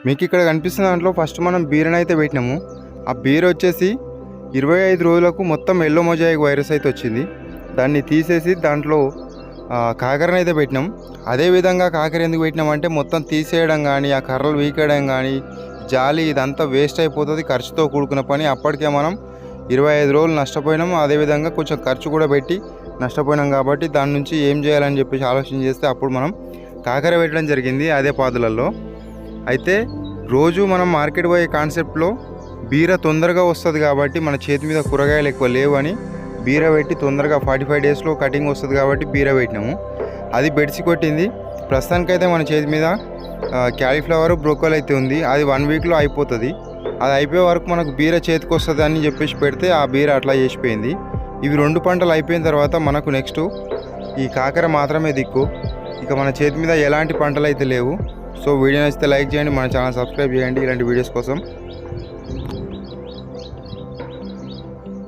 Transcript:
మీకు ఇక్కడ కనిపిస్తున్న దాంట్లో ఫస్ట్ మనం బీరని అయితే పెట్టినాము. ఆ బీర వచ్చేసి 25 రోజులకు మొత్తం ఎల్లో మొజాయిక్ వైరస్ అయితే వచ్చింది. దాన్ని తీసేసి దాంట్లో కాకరని అయితే పెట్టినాం. అదేవిధంగా కాకర ఎందుకు పెట్టినామంటే మొత్తం తీసేయడం కానీ ఆ కర్రలు వీకేయడం కానీ జాలి ఇదంతా వేస్ట్ అయిపోతుంది, ఖర్చుతో కూడుకున్న పని. అప్పటికే మనం 25 రోజులు నష్టపోయినాం. అదేవిధంగా కొంచెం ఖర్చు కూడా పెట్టి నష్టపోయినాం. కాబట్టి దాని నుంచి ఏం చేయాలని చెప్పేసి ఆలోచన చేస్తే అప్పుడు మనం కాకర పెట్టడం జరిగింది అదే పాదులలో. అయితే రోజు మనం మార్కెట్ పోయే కాన్సెప్ట్లో బీర తొందరగా వస్తుంది కాబట్టి మన చేతి మీద కూరగాయలు ఎక్కువ లేవు అని బీర పెట్టి తొందరగా 45 డేస్లో కటింగ్ వస్తుంది కాబట్టి బీర పెట్టినాము. అది బెడిసి కొట్టింది. ప్రస్తుతానికైతే మన చేతి మీద క్యాలీఫ్లవర్ బ్రోకోలి అయితే ఉంది. అది 1 వీక్లో అయిపోతుంది. అది అయిపోయే వరకు మనకు బీర చేతికి వస్తుంది అని చెప్పేసి పెడితే ఆ బీర అట్లా చేసిపోయింది. ఇవి 2 పంటలు అయిపోయిన తర్వాత మనకు నెక్స్ట్ ఈ కాకర మాత్రమే దిక్కు. ఇక మన చేతి మీద ఎలాంటి పంటలు అయితే లేవు. సో వీడియో నచ్చితే లైక్ చేయండి, మన ఛానల్ సబ్స్క్రైబ్ చేయండి ఇలాంటి వీడియోస్ కోసం.